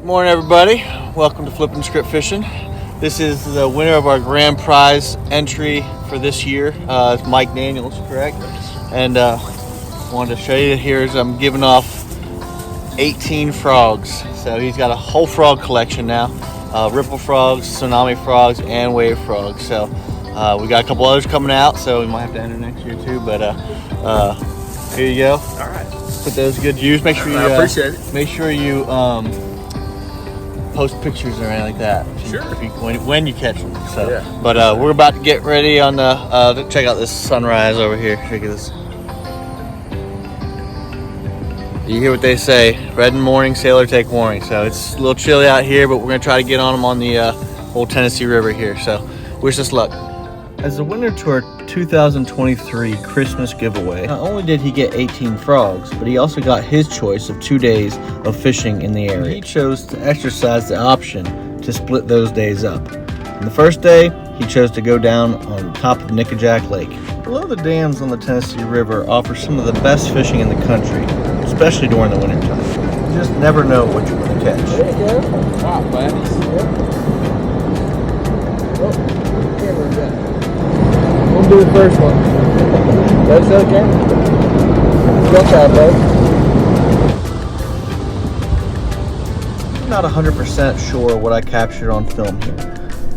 Morning, everybody. Welcome to Flipping Script Fishing. This is the winner of our grand prize entry for this year. It's Mike Daniels, correct? And wanted to show you here as I'm giving off 18 frogs. So he's got a whole frog collection now. Ripple frogs, tsunami frogs, and wave frogs. So we got a couple others coming out, so we might have to enter next year too. But here you go. All right. Put those good use. Make sure you I appreciate it. Make sure you post pictures or anything like that. Sure. When you catch them. So, yeah. But we're about to get ready on the check out this sunrise over here. Look at this. You hear what they say? Red in morning, sailor take warning. So it's a little chilly out here, but we're gonna try to get on them on the old Tennessee River here. So wish us luck. As the winner to our 2023 Christmas giveaway, not only did he get 18 frogs, but he also got his choice of 2 days of fishing in the area. He chose to exercise the option to split those days up. On the first day, he chose to go down on top of Nickajack Lake. Below the dams on the Tennessee River offer some of the best fishing in the country, especially during the winter time. You just never know what you're going to catch. There you go. Wow, buddies. Oh, camera gun. We'll do the first one. That's okay. Watch out, bud. I'm not 100% sure what I captured on film here,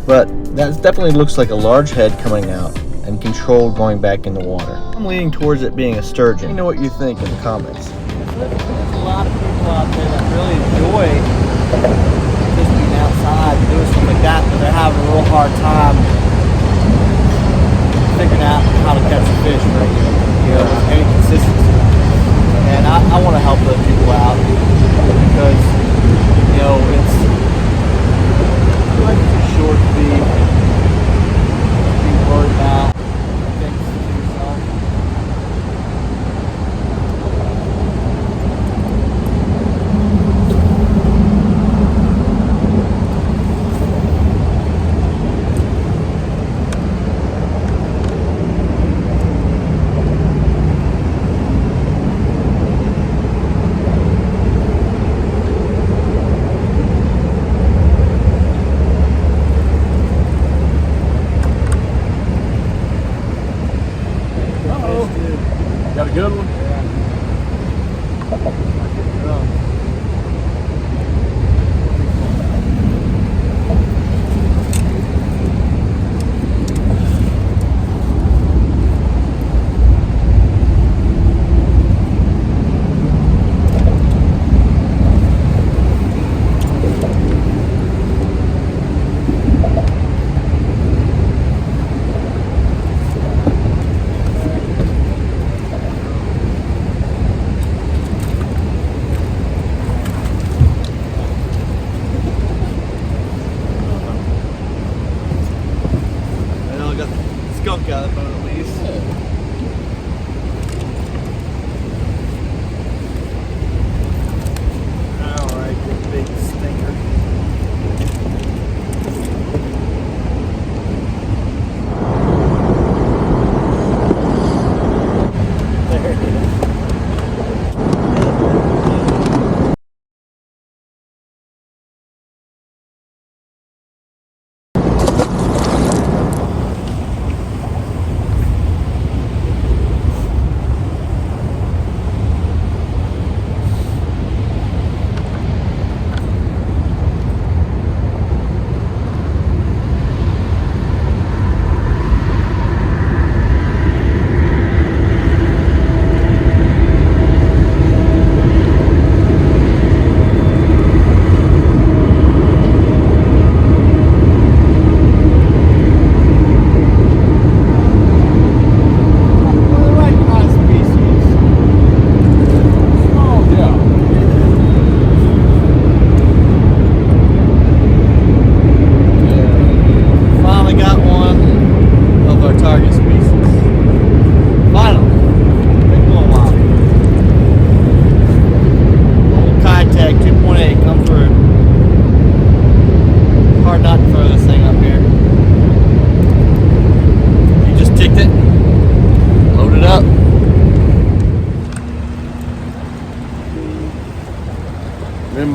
but that definitely looks like a large head coming out and controlled going back in the water. I'm leaning towards it being a sturgeon. Let me know what you think in the comments. There's a lot of people out there that really enjoy just being outside and doing stuff like that, but they're having a real hard time figuring out how to catch a fish regularly, with any consistency. And I want to help those people out because, it's too short to be worried about things to yourself.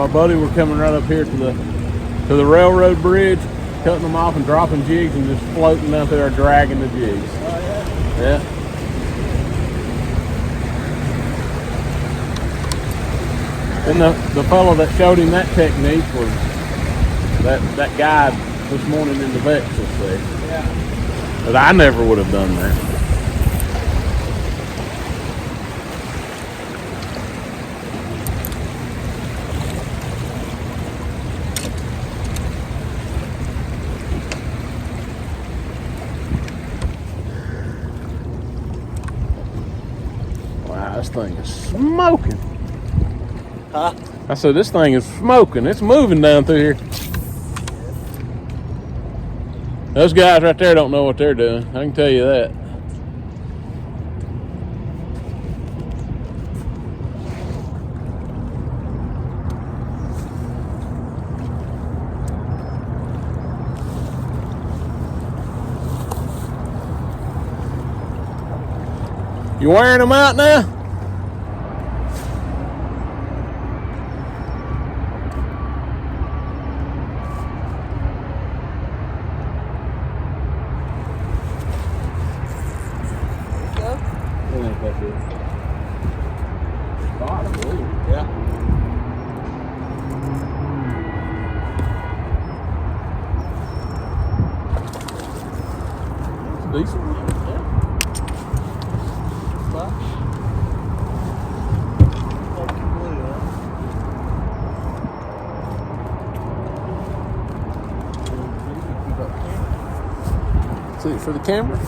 our buddy were coming right up here to the railroad bridge, cutting them off and dropping jigs and just floating out there dragging the jigs. Oh, yeah? Yeah. And the fellow that showed him that technique was that guy this morning in the Vex, let's say. Yeah. But I never would have done that. Wow, this thing is smoking. Huh? I said, this thing is smoking. It's moving down through here. Those guys right there don't know what they're doing. I can tell you that. You wearing them out now? Yeah. Decent. See, for the camera?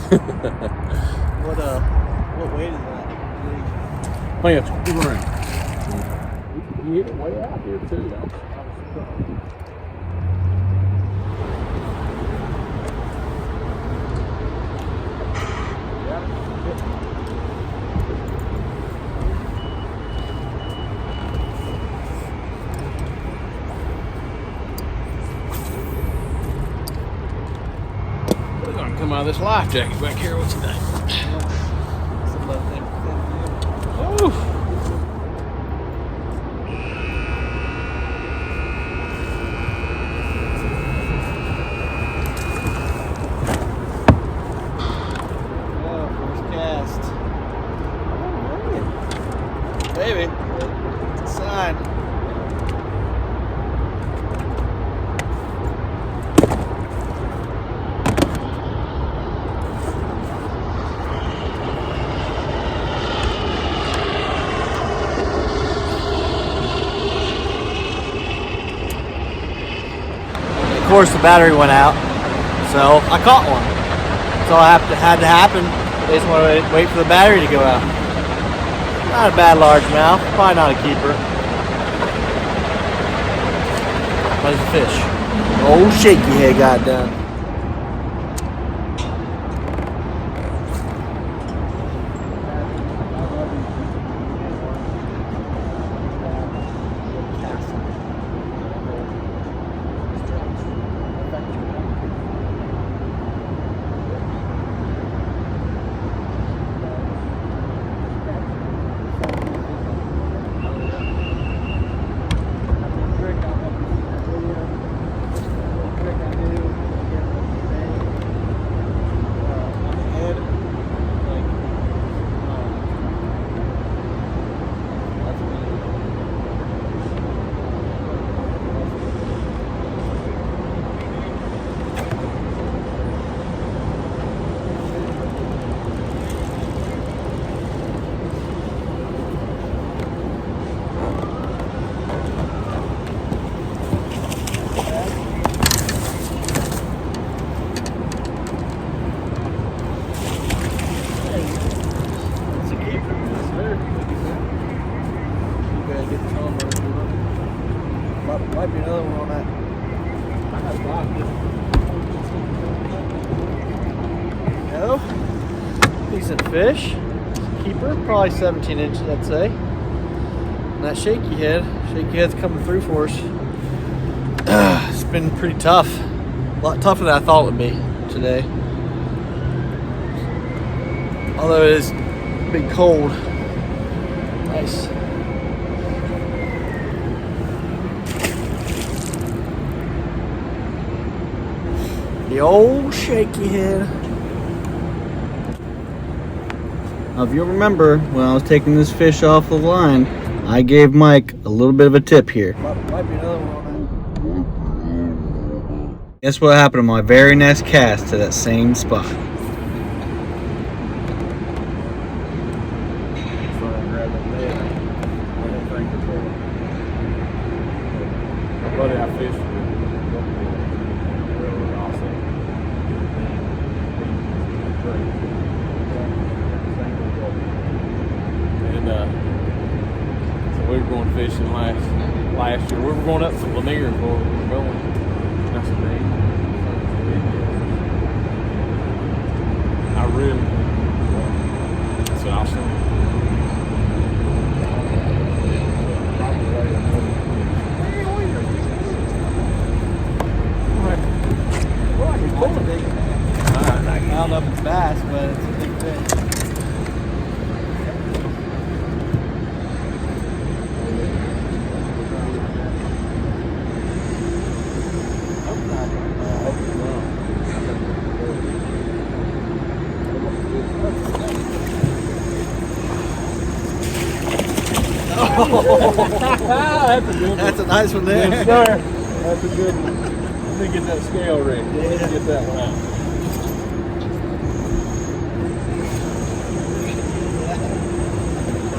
What weight is that? I think it's 2 grand. You hit it way out here too, though. We're gonna come out of this life jacket back here. What's the name? Oof. First cast. Maybe. It's a sign. Of course, the battery went out, so I caught one. So I had to happen. They just want to wait for the battery to go out. Not a bad largemouth, probably not a keeper. But it's a fish. Oh, shaky head got done. Might be another one on that. No. Decent fish. Keeper, probably 17 inches, I'd say. And that shaky head's coming through for us. It's been pretty tough. A lot tougher than I thought it would be today. Although it is big cold. Nice. The old shaky head. Now, if you remember, when I was taking this fish off the line, I gave Mike a little bit of a tip here. Might be another one. Guess what happened to my very next cast to that same spot? Buddy, I fished with and so we were going fishing last year. We were going up to Lanier where we were going. That's the name. I really so I'll say. I don't know if it's bass, but it's a big fish. That's a good one. That's a nice one there. Yes, sir. That's a good one. Let me get that scale ready. Let me get that one out.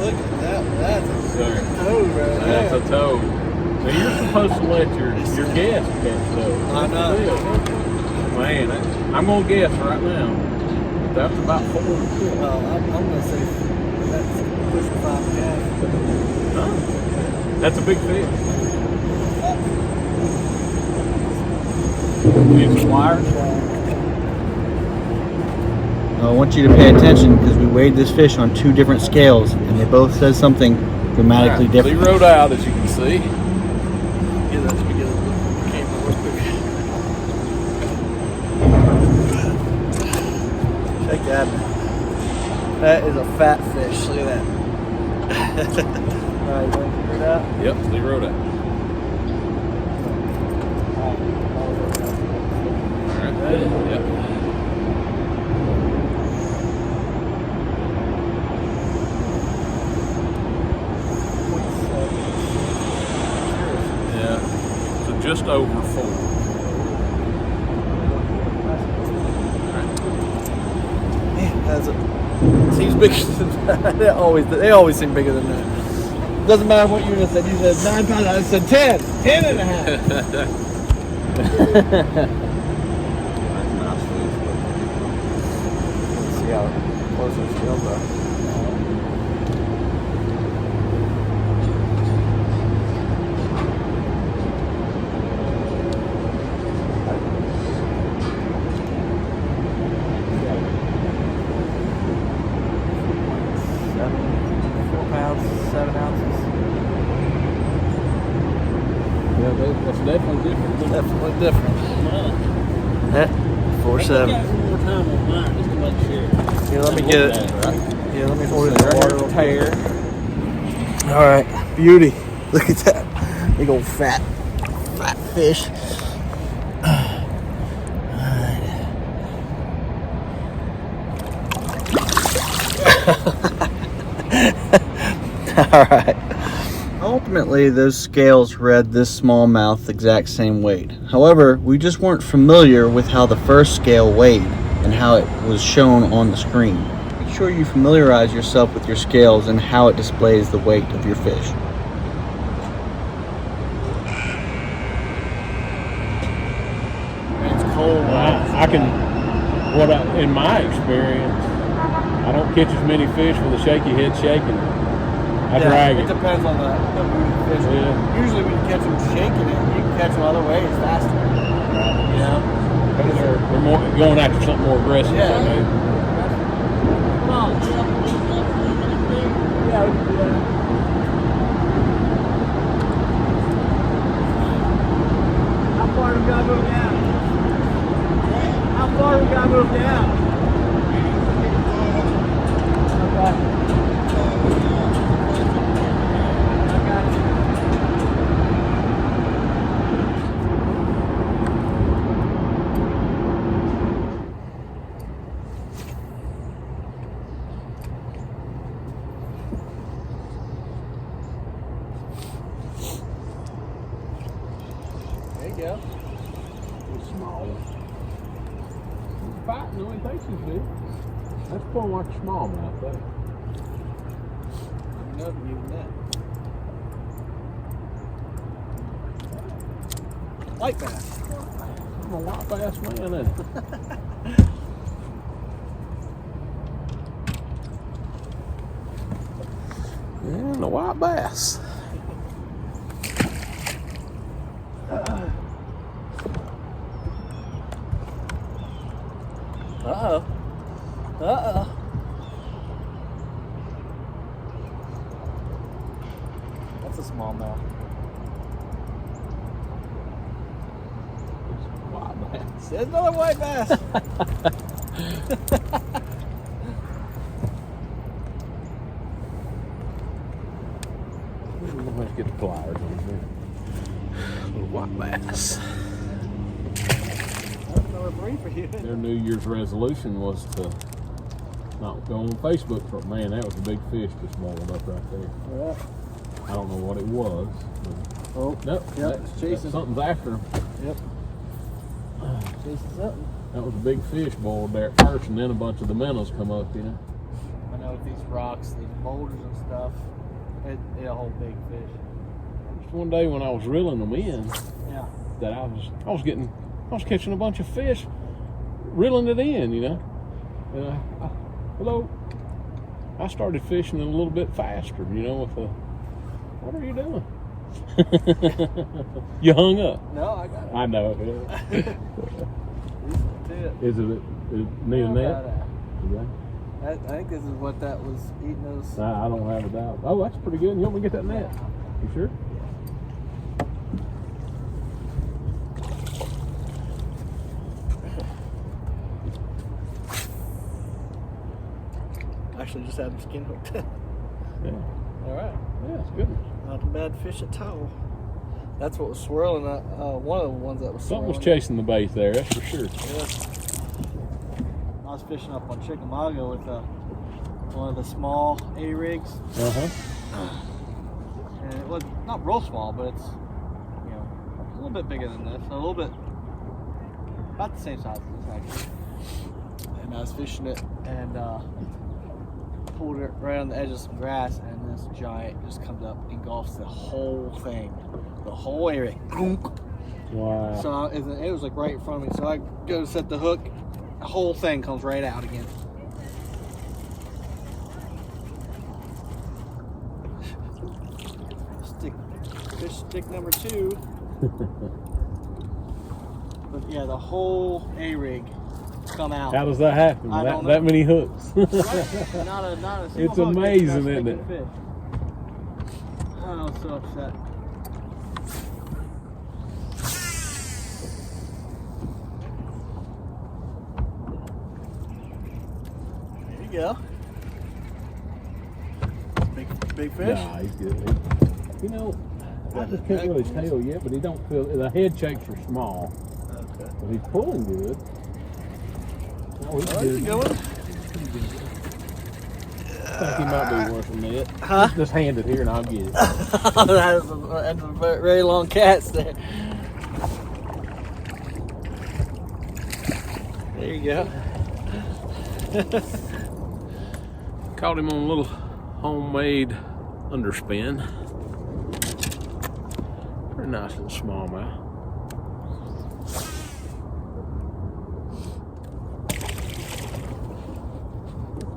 Look at that. That's a Sir, toad right that's a toad. Now you're supposed to let your guest catch toads. I know. Man, I'm gonna guess right now. That's about 4 to 2. Well, I'm gonna say that's pushing 5.5. Huh? That's a big fish. Need some wires? I want you to pay attention because we weighed this fish on 2 different scales and they both said something dramatically different. Zeroed out, as you can see. Yeah, that's because the camera real quick. Check that. That is a fat fish. Look at that. Alright, you want to figure it out? Yep, zeroed out. Alright. Yep. Yeah. So just over 4. Man, that's a, seems bigger than that. They always seem bigger than that. Doesn't matter what you just said. You said 9 pounds. I said 10. 10 and a half. Let's see how close those scales are. That's definitely different. Definitely different. Yeah, 4.7. One more time on mine just to make sure. Here, let me get it. Right? Yeah, let me hold it in the water real quick. All right, beauty. Look at that big old fat fish. All right. Ultimately, those scales read this smallmouth the exact same weight. However, we just weren't familiar with how the first scale weighed and how it was shown on the screen. Make sure you familiarize yourself with your scales and how it displays the weight of your fish. It's cold. I can, in my experience, I don't catch as many fish with a shaky head shaking. I drag it it. depends on the mood of the fish. Yeah. Usually when you catch them shaking it, you can catch them other ways faster. You know? Because they're more going after something more aggressive. Yeah. Than they- Come on. Yeah, we can do that. How far do we gotta move down? How far do we gotta move down? Okay. go. It's small. He's fighting the way he thinks he's big. That's pulling like a smallmouth, though. Nothing even that. White bass. I'm a white bass man, isn't it? Yeah, the white bass. Uh-oh. Uh-oh. That's a smallmouth. White bass. There's another white bass. Let's get the pliers on here. Little white bass. That's another three for you. Their New Year's resolution was to not go on Facebook for man, that was a big fish just molded up right there. Yeah. I don't know what it was. Oh, Nope. yep, it's chasing. Something's after him. Yep. Chasing something. That was a big fish boiled there at first, and then a bunch of the minnows come up, you know. I know with these rocks, these boulders and stuff, it's a whole big fish. Just one day when I was reeling them in, Yeah. that I was catching a bunch of fish, reeling it in, you know. And hello. I started fishing a little bit faster, you know, with what are you doing? You hung up. No, I got it. I know. Yeah. Is it need a net? Yeah. I think this is what that was eating those. I don't have a doubt. Oh, that's pretty good. You want me to get that net? You sure? Actually, just had them skin hooked. Yeah. All right. Yeah, it's good. Not a bad fish at all. That's what was swirling. One of the ones that was swirling. Something was chasing the bait there, that's for sure. Yeah. I was fishing up on Chickamauga with one of the small A-rigs. Uh-huh. And it was not real small, but it's, you know, a little bit bigger than this. A little bit, about the same size as this actually. And I was fishing it and pulled it right on the edge of some grass, and this giant just comes up, engulfs the whole thing, the whole area. Wow. So it was like right in front of me. So I go to set the hook, the whole thing comes right out again. Fish stick number 2. But yeah, the whole A-rig come out. How does that happen? I don't know. That many hooks. Right. Not a single It's hook, amazing, just isn't it? fish. I was so upset. There you go. Big fish. Nah, he's good. You know, I just can't really tell yet, but he don't feel, the head shakes are small. Okay. But he's pulling good. Oh, he's That's a good. good one. I think he might be worth a net. Huh? Just hand it here and I'll get it. That's a very long cast there. There you go. Caught him on a little homemade underspin. Pretty nice little smallmouth.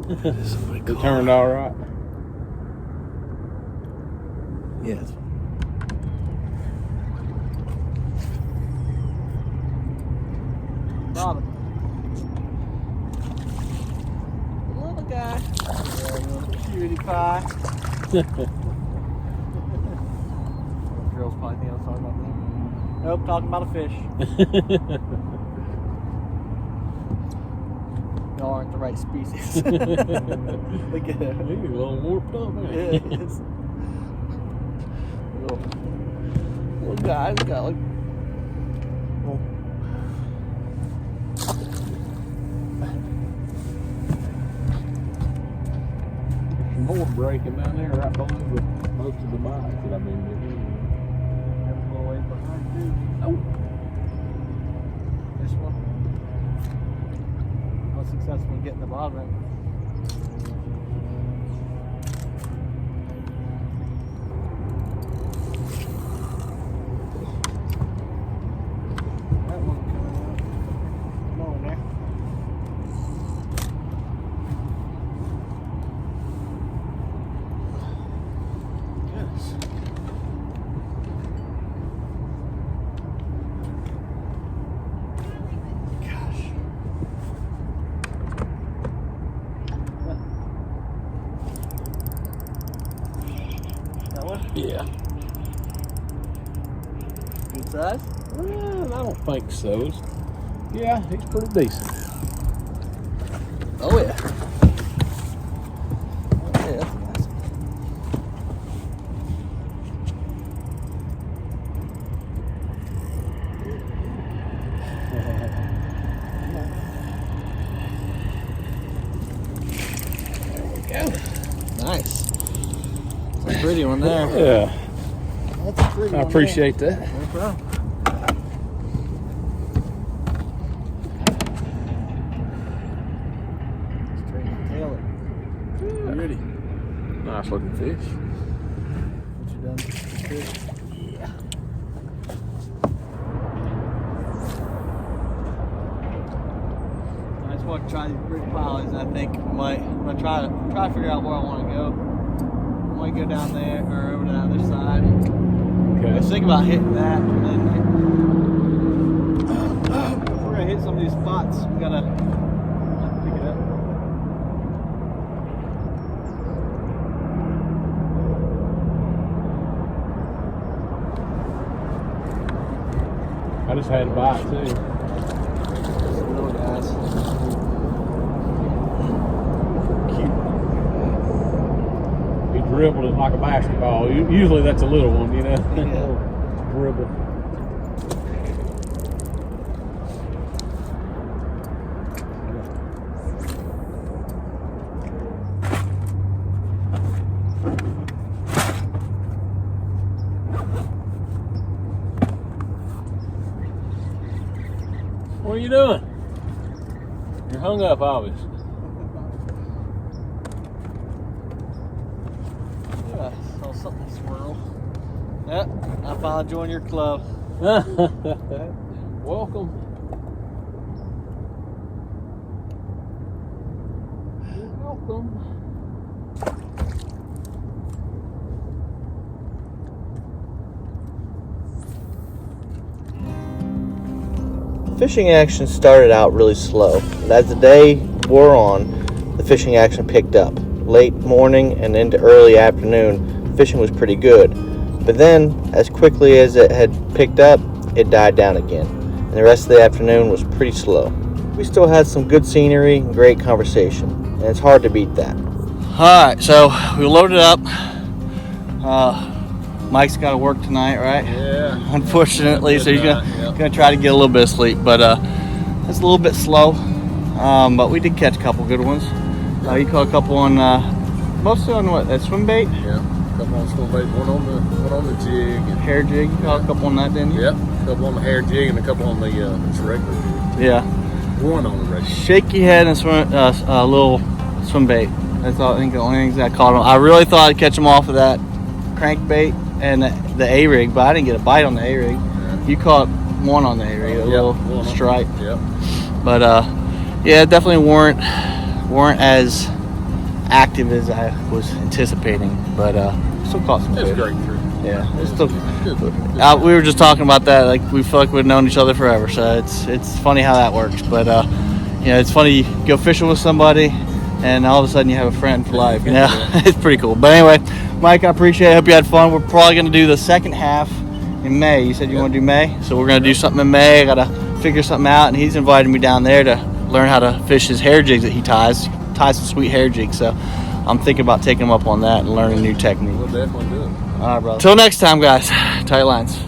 It turned all right. Yes. Bottom. Little guy. Cutie pie. Girls probably think I was talking about them. Nope, talking about a fish. Y'all aren't the right species. Look at him. He's a little warped up, man. Yeah, he is. Little guy, he's got like. Some more breaking down there right below most of the bites that I've been getting. That's a little ways behind too. Oh, get in the bottom end. That one coming out. Come on there. Goodness. That one? Yeah. Good size? Well, I don't think so. Yeah, he's pretty decent. Oh yeah. Oh yeah, that's nice. Yeah. Nice. That's a pretty one there. Yeah. That's a pretty I one appreciate that. there. No problem. Straight tail it. Pretty. Nice looking fish. What you done? Good. Yeah. I just want to try these big piles. I think I'm gonna try to figure out where I want to go. I might go down there or over to the other side. I was Okay. thinking about hitting that, and then if we're gonna hit some of these spots, we gotta pick it up. I just had a bite too. Some little guys. He dribbled it like a basketball. Usually that's a little one, you know. Yeah. Dribble. What are you doing? You're hung up, obviously. Yeah, saw something swirl. Yep, I finally joined your club. Welcome. You're welcome. Fishing action started out really slow, but as the day wore on, the fishing action picked up. Late morning and into early afternoon, fishing was pretty good. But then, as quickly as it had picked up, it died down again, and the rest of the afternoon was pretty slow. We still had some good scenery and great conversation, and it's hard to beat that. Alright, so we loaded up. Mike's got to work tonight, right? Yeah. Unfortunately, so he's gonna try to get a little bit of sleep, but it's a little bit slow. But we did catch a couple good ones. You caught a couple on mostly on what? That swim bait? Yeah. A couple on swim bait, one on the jig, and Hair jig. You caught a couple on that, didn't you? yep, a couple on the hair jig and a couple on the regular jig. Yeah. One on the regular. Shaky head and swim, little swim bait. That's all. I think the only things I caught them. I really thought I'd catch them off of that crankbait and the A-rig, but I didn't get a bite on the A-rig. Yeah. You caught one on the A-rig, a little stripe. Yep. But yeah, definitely weren't as active as I was anticipating. But still caught some It's fish. great trip. Yeah, it's still. Good. We were just talking about that. Like we feel like we've known each other forever. So it's funny how that works. But you know, it's funny you go fishing with somebody, and all of a sudden you have a friend for life. You know, it's pretty cool. But anyway, Mike, I appreciate it. Hope you had fun. We're probably going to do the second half in May. You said you want to do May, so we're going to do something in May. I got to figure something out, and he's invited me down there to learn how to fish his hair jigs that he ties. Ties some sweet hair jigs. So I'm thinking about taking him up on that and learning a new technique. We'll definitely do it. All right, brother. Till next time, guys. Tight lines.